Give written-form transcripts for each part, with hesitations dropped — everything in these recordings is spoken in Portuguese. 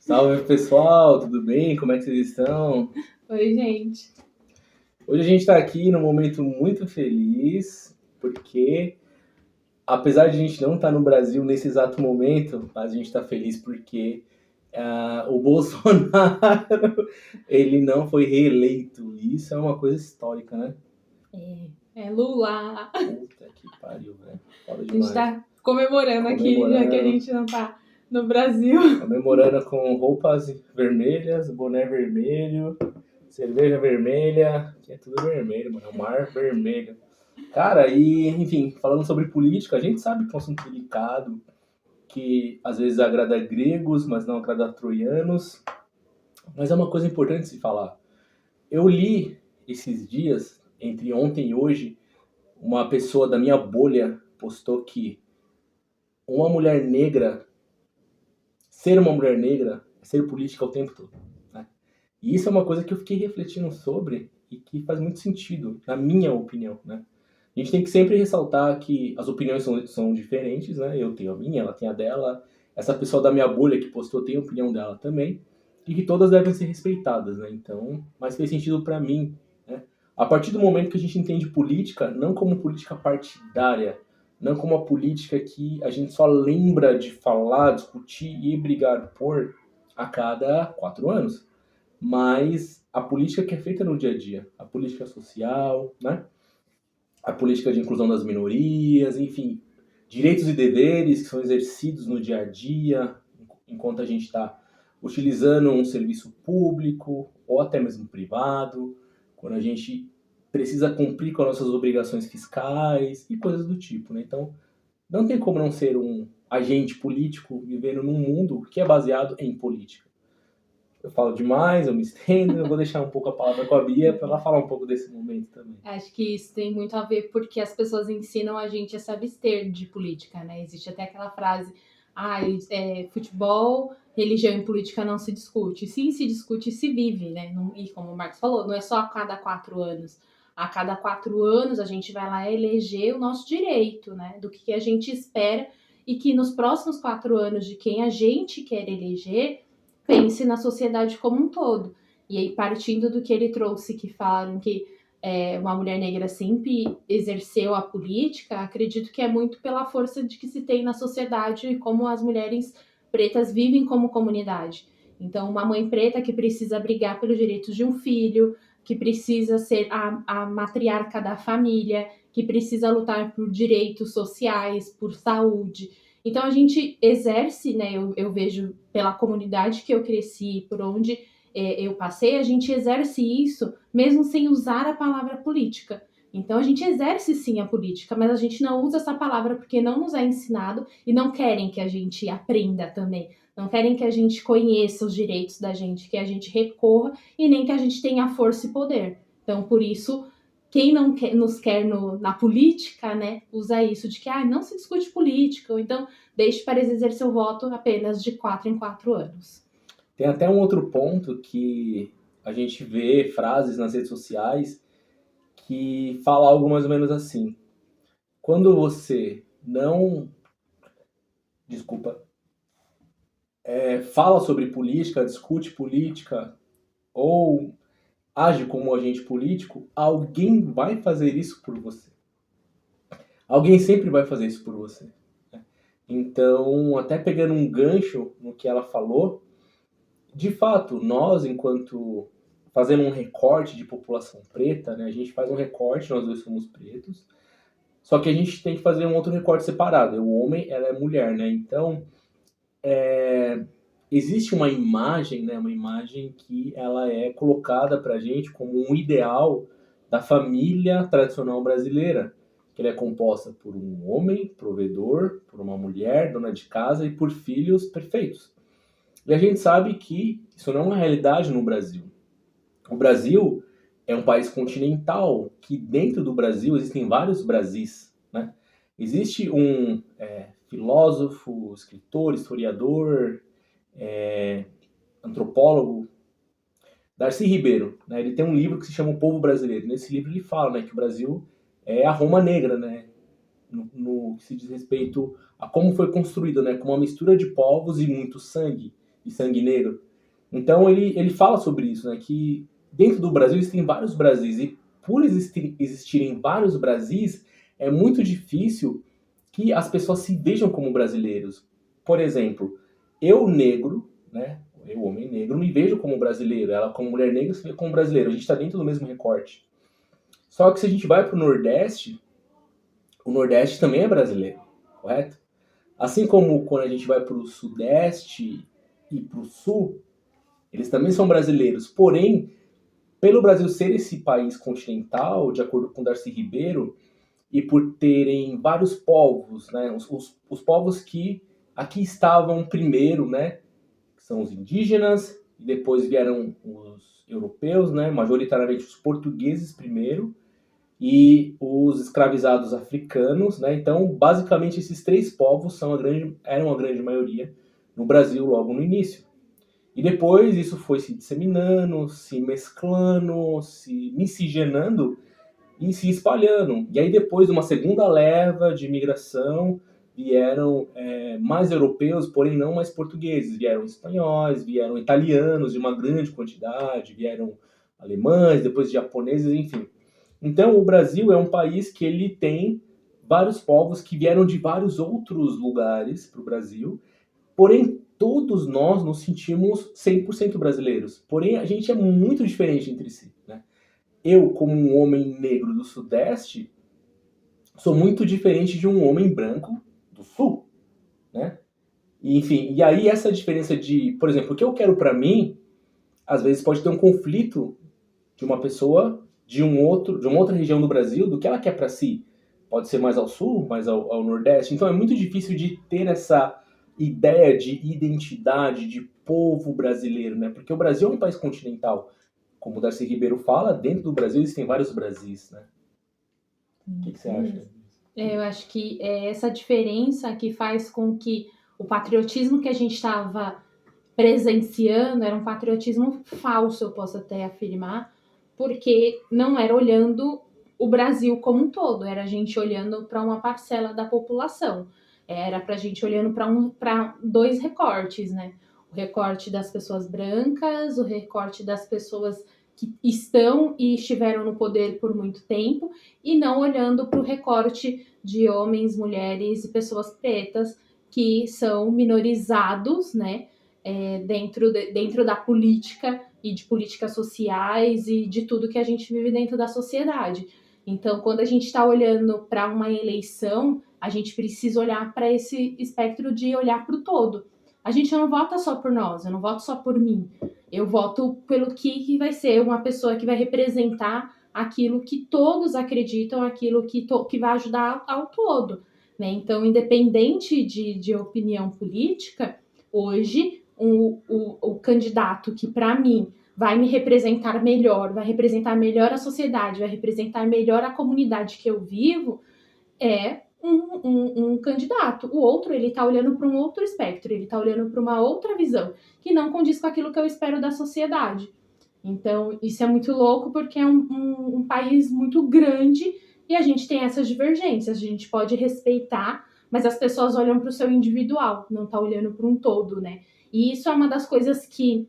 Salve pessoal, tudo bem? Como é que vocês estão? Oi, gente. Hoje a gente está aqui num momento muito feliz, porque apesar de a gente não estar no Brasil nesse exato momento, mas a gente está feliz porque o Bolsonaro ele não foi reeleito. E isso é uma coisa histórica, né? É Lula. Puta que pariu, velho. Foda A gente demais. tá comemorando aqui, já que a gente não tá no Brasil. Comemorando com roupas vermelhas, boné vermelho, cerveja vermelha, que é tudo vermelho, mano. É o mar vermelho. Cara, e enfim, falando sobre política, a gente sabe que é um assunto delicado, que às vezes agrada gregos, mas não agrada troianos. Mas é uma coisa importante se falar. Eu li esses dias, entre ontem e hoje, uma pessoa da minha bolha postou que uma mulher negra, ser uma mulher negra, é ser política o tempo todo. Né? E isso é uma coisa que eu fiquei refletindo sobre e que faz muito sentido, na minha opinião, né? A gente tem que sempre ressaltar que as opiniões são diferentes, né? Eu tenho a minha, ela tem a dela, essa pessoa da minha bolha que postou tem a opinião dela também, e que todas devem ser respeitadas, né? Então, mas fez sentido para mim, né? A partir do momento que a gente entende política, não como política partidária, não como a política que a gente só lembra de falar, discutir e brigar por a cada 4 anos, mas a política que é feita no dia a dia, a política social, né? A política de inclusão das minorias, enfim, direitos e deveres que são exercidos no dia a dia, enquanto a gente está utilizando um serviço público ou até mesmo privado, quando a gente precisa cumprir com as nossas obrigações fiscais e coisas do tipo, né? Então, não tem como não ser um agente político vivendo num mundo que é baseado em política. Eu falo demais, eu me estendo, eu vou deixar um pouco a palavra com a Bia para ela falar um pouco desse momento também. Acho que isso tem muito a ver porque as pessoas ensinam a gente a se abster de política, né? Existe até aquela frase, futebol, religião e política não se discute. Sim, se discute e se vive, né? E como o Marcos falou, não é só a cada 4 anos. A cada 4 anos a gente vai lá eleger o nosso direito, né? Do que a gente espera e que nos próximos 4 anos de quem a gente quer eleger, pense na sociedade como um todo. E aí, partindo do que ele trouxe, que falaram que uma mulher negra sempre exerceu a política, acredito que é muito pela força de que se tem na sociedade e como as mulheres pretas vivem como comunidade. Então, uma mãe preta que precisa brigar pelos direitos de um filho, que precisa ser a matriarca da família, que precisa lutar por direitos sociais, por saúde. Então, a gente exerce, né, eu vejo pela comunidade que eu cresci, por onde eu passei, a gente exerce isso mesmo sem usar a palavra política. Então a gente exerce sim a política, mas a gente não usa essa palavra porque não nos é ensinado e não querem que a gente aprenda também. Não querem que a gente conheça os direitos da gente, que a gente recorra e nem que a gente tenha força e poder. Então, por isso, quem não quer, nos quer na política, né, usa isso de que não se discute política, ou então deixe para exercer seu voto apenas de 4 em 4 anos. Tem até um outro ponto que a gente vê frases nas redes sociais que fala algo mais ou menos assim. Quando você não, desculpa, fala sobre política, discute política ou age como agente político, alguém vai fazer isso por você. Alguém sempre vai fazer isso por você. Então, até pegando um gancho no que ela falou, de fato, nós, enquanto fazendo um recorte de população preta, né, a gente faz um recorte, nós dois somos pretos, só que a gente tem que fazer um outro recorte separado. O homem, ela é mulher, né? Então, existe uma imagem, né, uma imagem que ela é colocada pra gente como um ideal da família tradicional brasileira, que ela é composta por um homem provedor, por uma mulher dona de casa e por filhos perfeitos. E a gente sabe que isso não é uma realidade no Brasil. O Brasil é um país continental que dentro do Brasil existem vários Brasis, né? Existe um filósofo, escritor, historiador, antropólogo, Darcy Ribeiro, né? Ele tem um livro que se chama O Povo Brasileiro. Nesse livro ele fala, né, que o Brasil é a Roma Negra, né? No que se diz respeito a como foi construído, né? Com uma mistura de povos e muito sangue. e sangue negro. Então ele fala sobre isso, né? Que dentro do Brasil existem vários Brasis e por existirem vários Brasis, é muito difícil que as pessoas se vejam como brasileiros. Por exemplo, eu negro, né? Eu, homem negro, me vejo como brasileiro. Ela, como mulher negra, se vê como brasileiro. A gente está dentro do mesmo recorte. Só que se a gente vai para o Nordeste também é brasileiro, correto? Assim como quando a gente vai para o Sudeste e para o Sul, eles também são brasileiros. Porém, pelo Brasil ser esse país continental, de acordo com Darcy Ribeiro, e por terem vários povos, né? Os povos que aqui estavam primeiro, né? Que são os indígenas, e depois vieram os europeus, né? Majoritariamente os portugueses primeiro, e os escravizados africanos, né? Então, basicamente, esses três povos eram a grande maioria no Brasil logo no início. E depois isso foi se disseminando, se mesclando, se miscigenando e se espalhando. E aí depois de uma segunda leva de imigração vieram mais europeus, porém não mais portugueses. Vieram espanhóis, vieram italianos de uma grande quantidade, vieram alemães, depois japoneses, enfim. Então o Brasil é um país que ele tem vários povos que vieram de vários outros lugares para o Brasil, porém todos nós nos sentimos 100% brasileiros. Porém a gente é muito diferente entre si, né? Eu, como um homem negro do Sudeste, sou muito diferente de um homem branco do Sul, né? E, enfim, e aí essa diferença de, por exemplo, o que eu quero para mim, às vezes pode ter um conflito de uma pessoa de uma outra região do Brasil do que ela quer para si. Pode ser mais ao sul, mais ao nordeste. Então é muito difícil de ter essa ideia de identidade, de povo brasileiro, né? Porque o Brasil é um país continental. Como o Darcy Ribeiro fala, dentro do Brasil existem vários Brasis, né? O que você acha? Eu acho que é essa diferença que faz com que o patriotismo que a gente estava presenciando era um patriotismo falso, eu posso até afirmar, porque não era olhando o Brasil como um todo, era a gente olhando para uma parcela da população. Era para a gente olhando para dois recortes, né? O recorte das pessoas brancas, o recorte das pessoas que estão e estiveram no poder por muito tempo, e não olhando para o recorte de homens, mulheres e pessoas pretas que são minorizados, né? Dentro da política e de políticas sociais e de tudo que a gente vive dentro da sociedade. Então, quando a gente está olhando para uma eleição, a gente precisa olhar para esse espectro de olhar para o todo. A gente não vota só por nós, eu não voto só por mim. Eu voto pelo que vai ser uma pessoa que vai representar aquilo que todos acreditam, aquilo que vai ajudar ao todo. Né? Então, independente de opinião política, hoje o candidato que, para mim, vai me representar melhor, vai representar melhor a sociedade, vai representar melhor a comunidade que eu vivo, é um candidato. O outro, ele tá olhando para um outro espectro, ele tá olhando para uma outra visão, que não condiz com aquilo que eu espero da sociedade. Então, isso é muito louco, porque é um país muito grande e a gente tem essas divergências. A gente pode respeitar, mas as pessoas olham para o seu individual, não tá olhando para um todo, né? E isso é uma das coisas que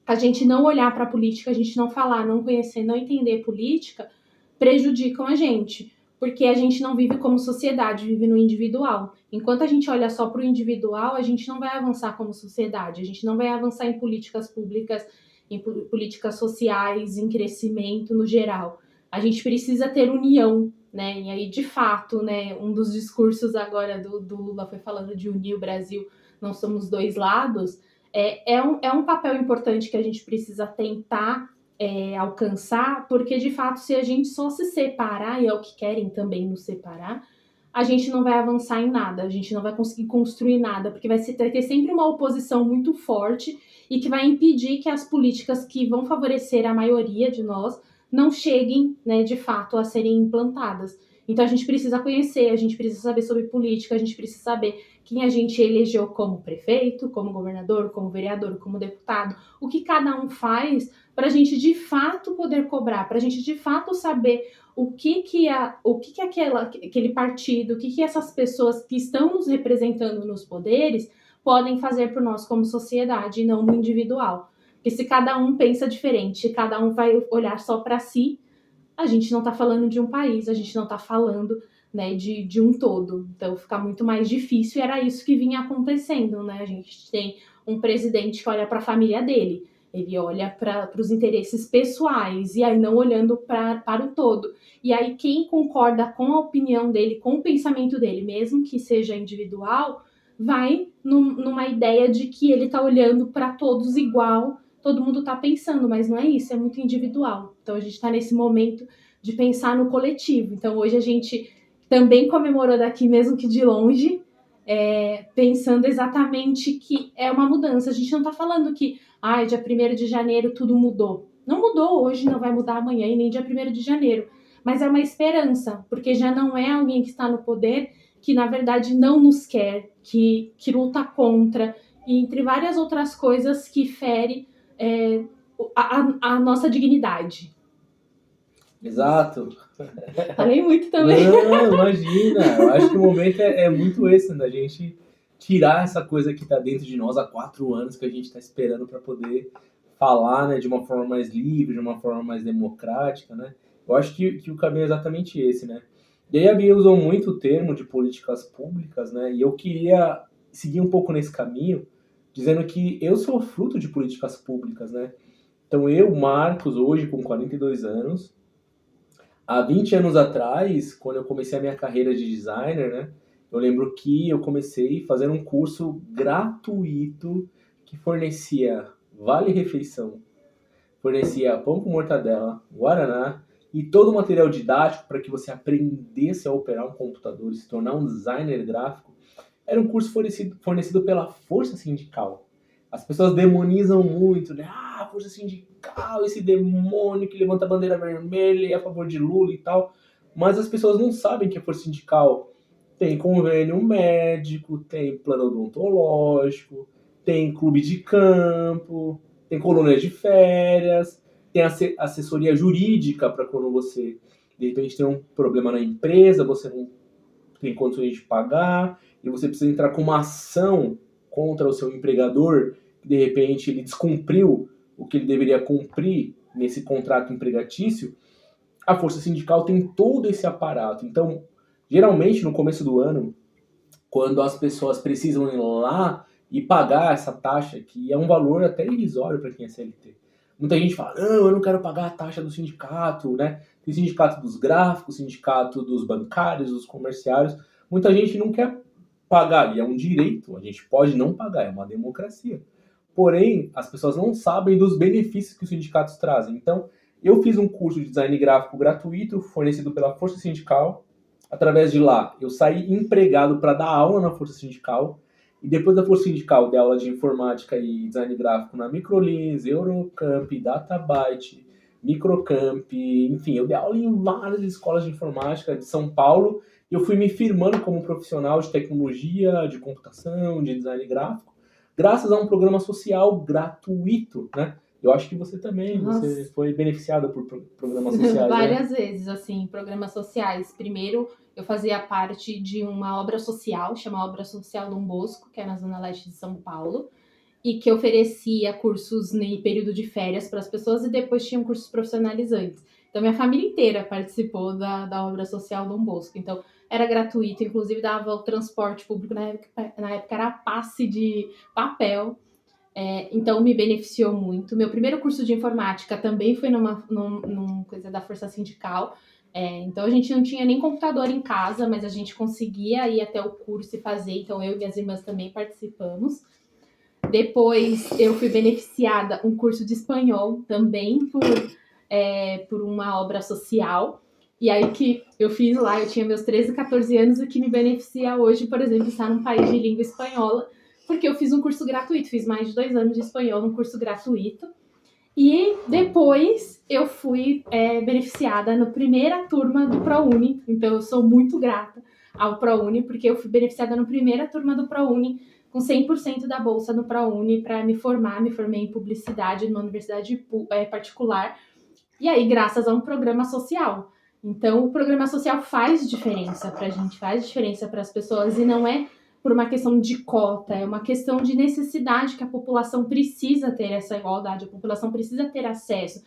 a gente não olhar para a política, a gente não falar, não conhecer, não entender política, prejudicam a gente. Porque a gente não vive como sociedade, vive no individual. Enquanto a gente olha só para o individual, a gente não vai avançar como sociedade, a gente não vai avançar em políticas públicas, em políticas sociais, em crescimento no geral. A gente precisa ter união, né? E aí, de fato, né, um dos discursos agora do Lula foi falando de unir o Brasil, não somos dois lados. É um papel importante que a gente precisa tentar alcançar, porque de fato, se a gente só se separar, e é o que querem também nos separar, a gente não vai avançar em nada, a gente não vai conseguir construir nada, porque vai ter sempre uma oposição muito forte e que vai impedir que as políticas que vão favorecer a maioria de nós não cheguem, né, de fato, a serem implantadas. Então a gente precisa conhecer, a gente precisa saber sobre política, a gente precisa saber quem a gente elegeu como prefeito, como governador, como vereador, como deputado, o que cada um faz para a gente de fato poder cobrar, para a gente de fato saber o que aquele partido, o que essas pessoas que estão nos representando nos poderes podem fazer por nós como sociedade e não no individual. Porque se cada um pensa diferente, cada um vai olhar só para si, a gente não está falando de um país, a gente não está falando, né, de um todo. Então fica muito mais difícil e era isso que vinha acontecendo, né? A gente tem um presidente que olha para a família dele, ele olha para os interesses pessoais e aí não olhando para o todo. E aí quem concorda com a opinião dele, com o pensamento dele, mesmo que seja individual, vai numa ideia de que ele está olhando para todos igual, todo mundo está pensando, mas não é isso, é muito individual. Então a gente está nesse momento de pensar no coletivo. Então hoje a gente também comemorou daqui, mesmo que de longe, pensando exatamente que é uma mudança. A gente não está falando que dia 1º de janeiro tudo mudou. Não mudou hoje, não vai mudar amanhã e nem dia 1º de janeiro. Mas é uma esperança, porque já não é alguém que está no poder que, na verdade, não nos quer, que luta contra, e entre várias outras coisas que fere a nossa dignidade. Exato. Falei muito também. Não, imagina. Eu acho que o momento é muito esse, né? Da gente tirar essa coisa que está dentro de nós há 4 anos, que a gente está esperando para poder falar, né, de uma forma mais livre, de uma forma mais democrática, né? Eu acho que o caminho é exatamente esse, né? E aí a Bia usou muito o termo de políticas públicas, né? E eu queria seguir um pouco nesse caminho, dizendo que eu sou fruto de políticas públicas, né? Então eu, Marcos, hoje com 42 anos, há 20 anos atrás, quando eu comecei a minha carreira de designer, né? Eu lembro que eu comecei fazendo um curso gratuito que fornecia vale-refeição, fornecia pão com mortadela, guaraná e todo o material didático para que você aprendesse a operar um computador e se tornar um designer gráfico. Era um curso fornecido pela Força Sindical. As pessoas demonizam muito, né? Força Sindical, esse demônio que levanta a bandeira vermelha e é a favor de Lula e tal. Mas as pessoas não sabem que a Força Sindical tem convênio médico, tem plano odontológico, tem clube de campo, tem colônias de férias, tem assessoria jurídica para quando você, de repente, tem um problema na empresa, você não tem condições de pagar, e você precisa entrar com uma ação contra o seu empregador, que de repente ele descumpriu o que ele deveria cumprir nesse contrato empregatício, a força sindical tem todo esse aparato. Então, geralmente no começo do ano, quando as pessoas precisam ir lá e pagar essa taxa, que é um valor até irrisório para quem é CLT. Muita gente fala, não, eu não quero pagar a taxa do sindicato, né? Tem sindicato dos gráficos, sindicato dos bancários, dos comerciários. Muita gente não quer pagar, e é um direito, a gente pode não pagar, é uma democracia. Porém, as pessoas não sabem dos benefícios que os sindicatos trazem. Então, eu fiz um curso de design gráfico gratuito, fornecido pela Força Sindical. Através de lá, eu saí empregado para dar aula na Força Sindical. E depois da Força Sindical, dei aula de informática e design gráfico na Microlins, Eurocamp, Databyte, Microcamp, enfim, eu dei aula em várias escolas de informática de São Paulo. E eu fui me firmando como profissional de tecnologia, de computação, de design gráfico, graças a um programa social gratuito, né? Eu acho que você também, você foi beneficiada por programas sociais, várias vezes, assim, programas sociais. Primeiro, eu fazia parte de uma obra social, chama Obra Social Dom Bosco, que é na Zona Leste de São Paulo, e que oferecia cursos em período de férias para as pessoas e depois tinham cursos profissionalizantes. Então, minha família inteira participou da Obra Social Dom Bosco. Então, era gratuito, inclusive dava o transporte público, na época era passe de papel. Então me beneficiou muito. Meu primeiro curso de informática também foi numa coisa da Força Sindical. Então a gente não tinha nem computador em casa, mas a gente conseguia ir até o curso e fazer. Então eu e minhas irmãs também participamos. Depois eu fui beneficiada um curso de espanhol também por uma obra social. E aí que eu fiz lá, eu tinha meus 13, 14 anos, o que me beneficia hoje, por exemplo, estar num país de língua espanhola, porque eu fiz um curso gratuito, fiz mais de 2 anos de espanhol num curso gratuito. E depois eu fui beneficiada na primeira turma do ProUni, então eu sou muito grata ao ProUni, porque eu fui beneficiada na primeira turma do ProUni, com 100% da bolsa no ProUni para me formar. Me formei em publicidade numa universidade particular, e aí graças a um programa social. Então o programa social faz diferença para a gente, faz diferença para as pessoas, e não é por uma questão de cota, é uma questão de necessidade que a população precisa ter essa igualdade, a população precisa ter acesso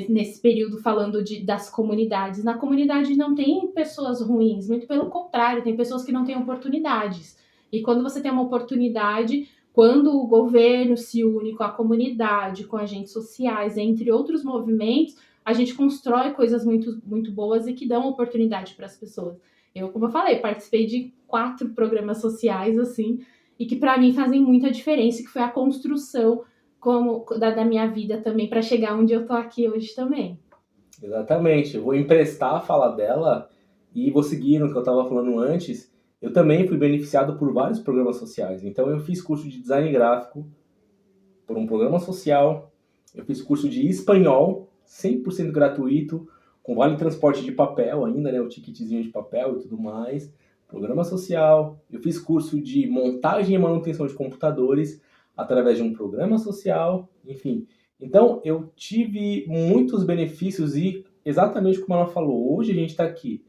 nesse período falando das comunidades. Na comunidade não tem pessoas ruins, muito pelo contrário, tem pessoas que não têm oportunidades. E quando você tem uma oportunidade, quando o governo se une com a comunidade, com agentes sociais, entre outros movimentos, a gente constrói coisas muito, muito boas e que dão oportunidade para as pessoas. Eu, como eu falei, participei de 4 programas sociais, assim, e que para mim fazem muita diferença, que foi a construção da minha vida também, para chegar onde eu tô aqui hoje também. Exatamente. Eu vou emprestar a fala dela e vou seguir no que eu estava falando antes. Eu também fui beneficiado por vários programas sociais. Então, eu fiz curso de design gráfico por um programa social. Eu fiz curso de espanhol, 100% gratuito, com vale transporte de papel ainda, né? O ticketzinho de papel e tudo mais. Programa social. Eu fiz curso de montagem e manutenção de computadores através de um programa social. Enfim, então, eu tive muitos benefícios e, exatamente como ela falou, hoje a gente está aqui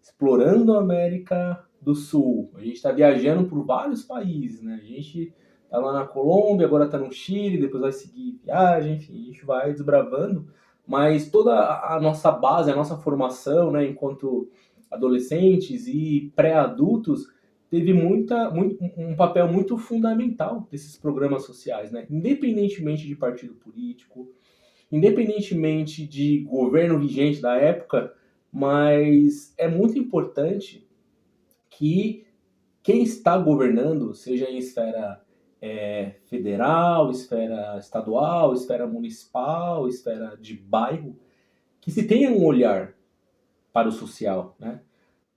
explorando a América do Sul, a gente está viajando por vários países, né? A gente está lá na Colômbia, agora está no Chile, depois vai seguir viagem, enfim, a gente vai desbravando, mas toda a nossa base, a nossa formação, né, enquanto adolescentes e pré-adultos, teve um papel muito fundamental desses programas sociais, né? Independentemente de partido político, independentemente de governo vigente da época, mas é muito importante que quem está governando, seja em esfera federal, esfera estadual, esfera municipal, esfera de bairro, que se tenha um olhar para o social, né?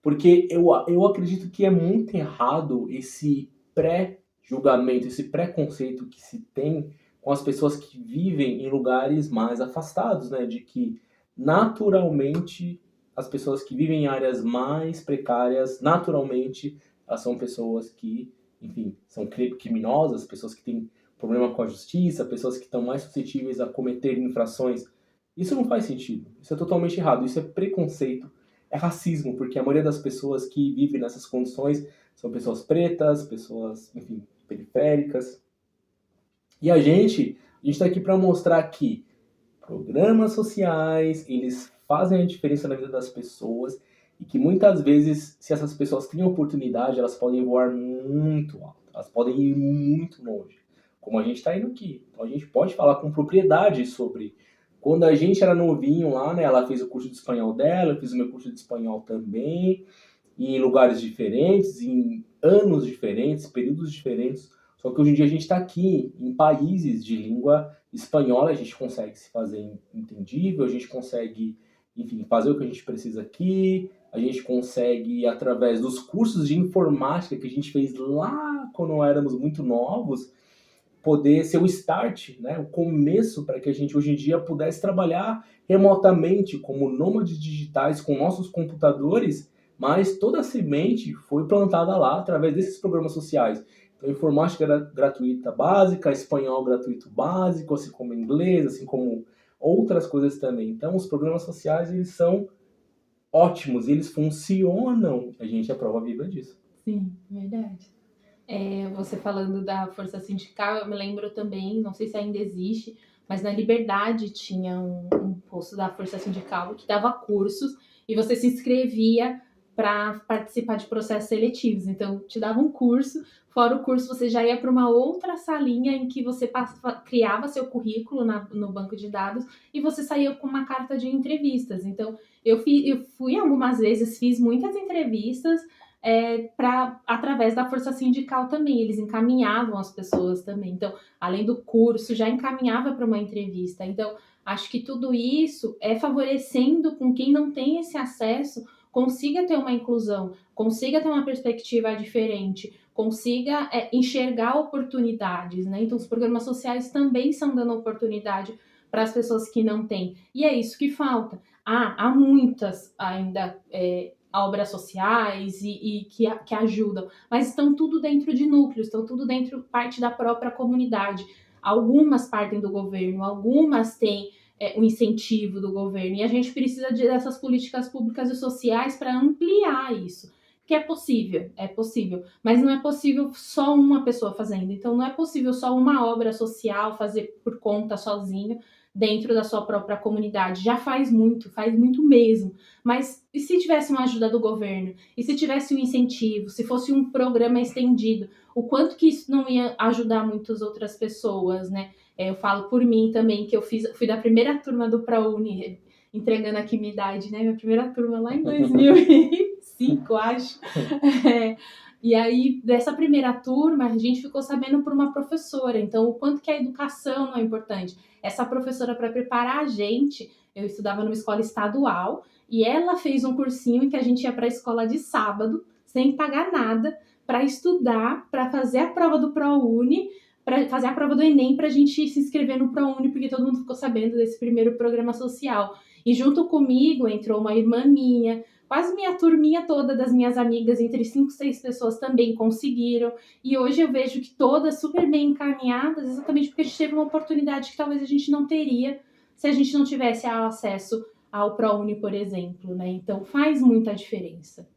Porque eu acredito que é muito errado esse pré-julgamento, esse preconceito que se tem com as pessoas que vivem em lugares mais afastados, né? De que naturalmente as pessoas que vivem em áreas mais precárias, naturalmente elas são pessoas que, enfim, são criminosas, pessoas que têm problema com a justiça, pessoas que estão mais suscetíveis a cometer infrações. Isso não faz sentido. Isso é totalmente errado. Isso é preconceito, é racismo, porque a maioria das pessoas que vivem nessas condições são pessoas pretas, pessoas, enfim, periféricas. E a gente está aqui para mostrar que programas sociais, eles fazem a diferença na vida das pessoas e que muitas vezes, se essas pessoas têm oportunidade, elas podem voar muito alto, elas podem ir muito longe, como a gente está indo aqui. Então a gente pode falar com propriedade sobre quando a gente era novinho lá, né? Ela fez o curso de espanhol dela, eu fiz o meu curso de espanhol também, em lugares diferentes, em anos diferentes, períodos diferentes. Só que hoje em dia a gente está aqui em países de língua espanhola, a gente consegue se fazer entendível, a gente consegue, enfim, fazer o que a gente precisa aqui, a gente consegue, através dos cursos de informática que a gente fez lá quando éramos muito novos, poder ser o start, né, o começo para que a gente hoje em dia pudesse trabalhar remotamente como nômades digitais com nossos computadores, mas toda a semente foi plantada lá através desses programas sociais. Então, informática gratuita básica, espanhol gratuito básico, assim como inglês, assim como outras coisas também. Então, os programas sociais, eles são ótimos, eles funcionam. A gente é a prova viva disso. Sim, verdade. Você falando da força sindical, eu me lembro também, não sei se ainda existe, mas na Liberdade tinha um posto da força sindical que dava cursos e você se inscrevia para participar de processos seletivos. Então, te dava um curso, fora o curso você já ia para uma outra salinha em que você criava seu currículo no banco de dados e você saía com uma carta de entrevistas. Então, eu fui algumas vezes, fiz muitas entrevistas, através da força sindical também, eles encaminhavam as pessoas também. Então, além do curso, já encaminhava para uma entrevista. Então, acho que tudo isso é favorecendo com quem não tem esse acesso consiga ter uma inclusão, consiga ter uma perspectiva diferente, consiga enxergar oportunidades, né? Então, os programas sociais também estão dando oportunidade para as pessoas que não têm. E é isso que falta. Há muitas ainda obras sociais e que ajudam, mas estão tudo dentro de núcleos, estão tudo dentro parte da própria comunidade. Algumas partem do governo, algumas têm o incentivo do governo, e a gente precisa dessas políticas públicas e sociais para ampliar isso. que é possível, mas não é possível só uma pessoa fazendo. Então, não é possível só uma obra social fazer por conta sozinho dentro da sua própria comunidade. Já faz muito mesmo. Mas e se tivesse uma ajuda do governo? E se tivesse um incentivo? Se fosse um programa estendido? O quanto que isso não ia ajudar muitas outras pessoas, né? Eu falo por mim também, que fui da primeira turma do ProUni, entregando aqui minha idade, né? Minha primeira turma lá em 2005, acho. É, e aí, dessa primeira turma, a gente ficou sabendo por uma professora. Então, o quanto que a educação não é importante. Essa professora, para preparar a gente, eu estudava numa escola estadual, e ela fez um cursinho em que a gente ia para a escola de sábado, sem pagar nada, para estudar, para fazer a prova do ProUni, para fazer a prova do Enem, para a gente se inscrever no ProUni, porque todo mundo ficou sabendo desse primeiro programa social. E junto comigo entrou uma irmã minha, quase minha turminha toda das minhas amigas, entre 5 e 6 pessoas também conseguiram. E hoje eu vejo que todas super bem encaminhadas, exatamente porque a gente teve uma oportunidade que talvez a gente não teria se a gente não tivesse acesso ao ProUni, por exemplo, né? Então faz muita diferença.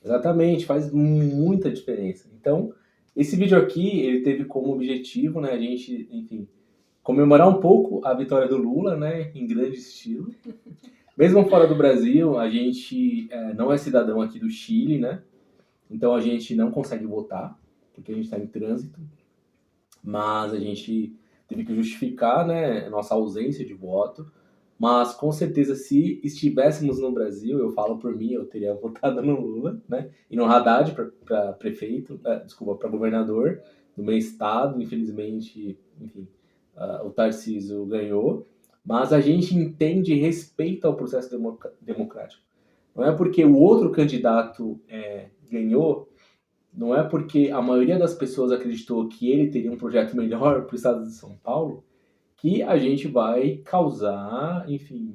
Exatamente, faz muita diferença. Então, esse vídeo aqui, ele teve como objetivo, né, a gente, enfim, comemorar um pouco a vitória do Lula, né, em grande estilo. Mesmo fora do Brasil, a gente não é cidadão aqui do Chile, né, então a gente não consegue votar, porque a gente está em trânsito, mas a gente teve que justificar, né, a nossa ausência de voto. Mas, com certeza, se estivéssemos no Brasil, eu falo por mim, eu teria votado no Lula, né? E no Haddad para prefeito, desculpa, para governador do meu estado. Infelizmente, enfim, o Tarcísio ganhou. Mas a gente entende e respeita o processo democrático. Não é porque o outro candidato ganhou, não é porque a maioria das pessoas acreditou que ele teria um projeto melhor para o estado de São Paulo, que a gente vai causar, enfim,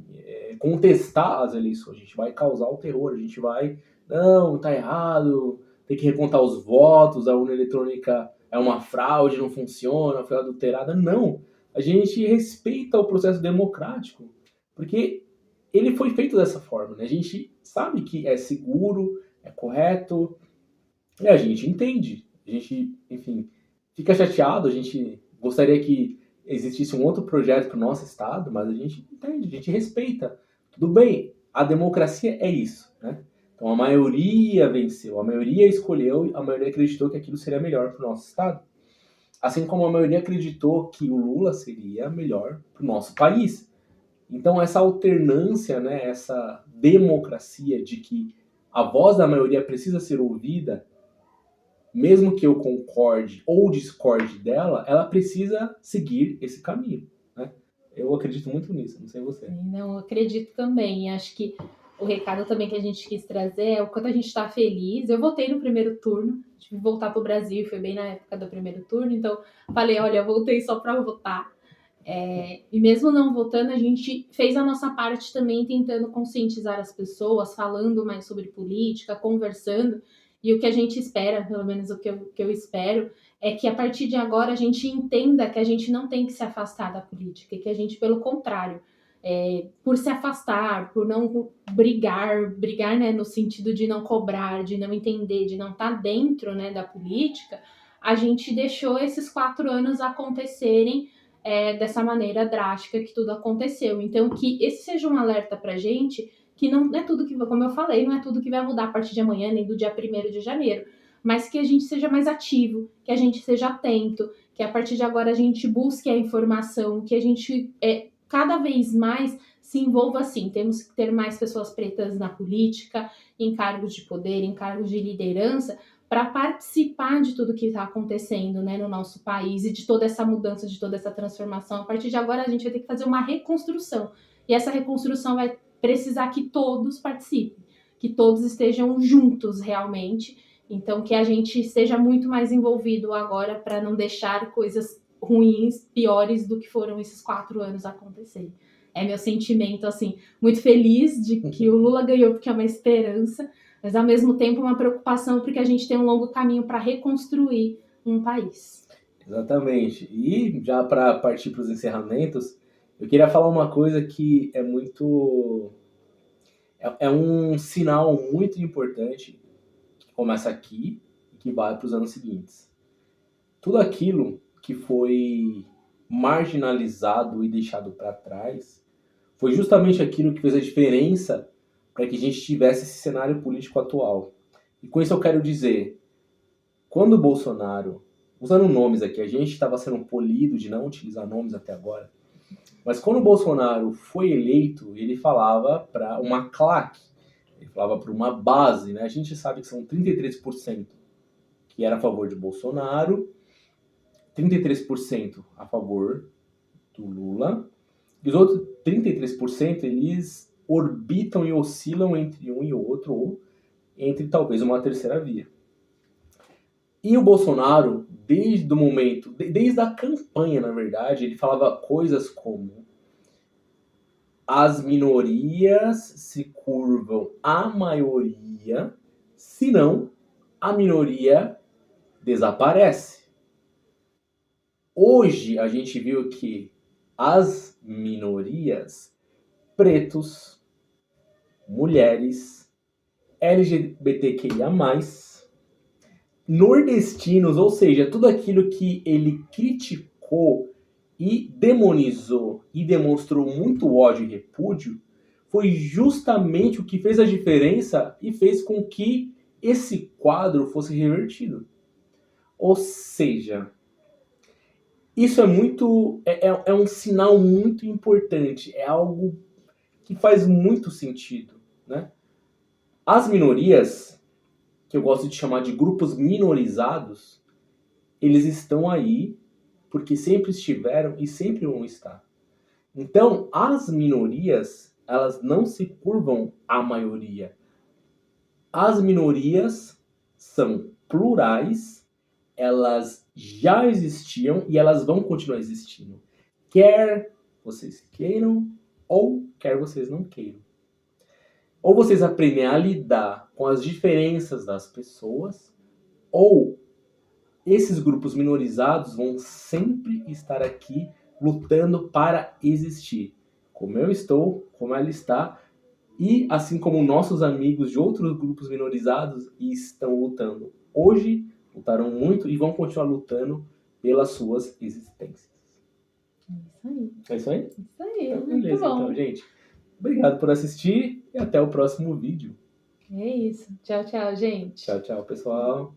contestar as eleições, a gente vai causar o terror, a gente vai, não, tá errado, tem que recontar os votos, a urna eletrônica é uma fraude, não funciona, foi adulterada. Não, a gente respeita o processo democrático, porque ele foi feito dessa forma, né? A gente sabe que é seguro, é correto, e a gente entende, a gente, enfim, fica chateado, a gente gostaria que existisse um outro projeto para o nosso estado, mas a gente entende, a gente respeita. Tudo bem, a democracia é isso, né? Então a maioria venceu, a maioria escolheu, a maioria acreditou que aquilo seria melhor para o nosso estado. Assim como a maioria acreditou que o Lula seria melhor para o nosso país. Então essa alternância, né, essa democracia de que a voz da maioria precisa ser ouvida, mesmo que eu concorde ou discorde dela, ela precisa seguir esse caminho, né? Eu acredito muito nisso, não sei você. Não, eu acredito também. Acho que o recado também que a gente quis trazer é o quanto a gente está feliz. Eu votei no primeiro turno, tive que voltar para o Brasil, foi bem na época do primeiro turno, então falei, olha, eu voltei só para votar. E mesmo não votando, a gente fez a nossa parte também tentando conscientizar as pessoas, falando mais sobre política, conversando. E o que a gente espera, pelo menos o que eu espero, é que a partir de agora a gente entenda que a gente não tem que se afastar da política, que a gente, pelo contrário, por se afastar, por não brigar, né, no sentido de não cobrar, de não entender, de não estar dentro, né, da política, a gente deixou esses 4 anos acontecerem dessa maneira drástica que tudo aconteceu. Então, que esse seja um alerta pra gente, que não é tudo que, como eu falei, não é tudo que vai mudar a partir de amanhã, nem do dia 1º de janeiro, mas que a gente seja mais ativo, que a gente seja atento, que a partir de agora a gente busque a informação, que a gente cada vez mais se envolva assim. Temos que ter mais pessoas pretas na política, em cargos de poder, em cargos de liderança, para participar de tudo que está acontecendo, né, no nosso país e de toda essa mudança, de toda essa transformação. A partir de agora, a gente vai ter que fazer uma reconstrução. E essa reconstrução vai precisar que todos participem, que todos estejam juntos realmente. Então, que a gente seja muito mais envolvido agora para não deixar coisas ruins, piores do que foram esses 4 anos acontecerem. É meu sentimento, assim, muito feliz de que o Lula ganhou, porque é uma esperança, mas ao mesmo tempo uma preocupação porque a gente tem um longo caminho para reconstruir um país. Exatamente. E já para partir para os encerramentos, eu queria falar uma coisa que é muito... É um sinal muito importante. começa aqui e que vai para os anos seguintes. Tudo aquilo que foi marginalizado e deixado para trás foi justamente aquilo que fez a diferença para que a gente tivesse esse cenário político atual. E com isso eu quero dizer, quando o Bolsonaro, usando nomes aqui, a gente estava sendo polido de não utilizar nomes até agora, mas quando o Bolsonaro foi eleito, ele falava para uma claque, ele falava para uma base, né? A gente sabe que são 33% que era a favor de Bolsonaro, 33% a favor do Lula, e os outros 33% eles orbitam e oscilam entre um e outro, ou entre talvez uma terceira via. E o Bolsonaro, desde o momento, desde a campanha, na verdade, ele falava coisas como as minorias se curvam à maioria, senão a minoria desaparece. Hoje a gente viu que as minorias, pretos, mulheres, LGBTQIA+, nordestinos, ou seja, tudo aquilo que ele criticou e demonizou e demonstrou muito ódio e repúdio, foi justamente o que fez a diferença e fez com que esse quadro fosse revertido. Ou seja, isso é um sinal muito importante, é algo que faz muito sentido, né? As minorias, que eu gosto de chamar de grupos minorizados, eles estão aí porque sempre estiveram e sempre vão estar. Então, as minorias, elas não se curvam à maioria. As minorias são plurais, elas já existiam e elas vão continuar existindo. Quer vocês queiram ou quer vocês não queiram. Ou vocês aprendem a lidar com as diferenças das pessoas, ou esses grupos minorizados vão sempre estar aqui lutando para existir. Como eu estou, como ela está, e assim como nossos amigos de outros grupos minorizados estão lutando hoje, lutaram muito e vão continuar lutando pelas suas existências. É isso aí. É isso aí? Isso aí, Então, muito beleza, bom. então, gente. Obrigado por assistir e até o próximo vídeo. É isso. Tchau, tchau, gente. Tchau, tchau, pessoal.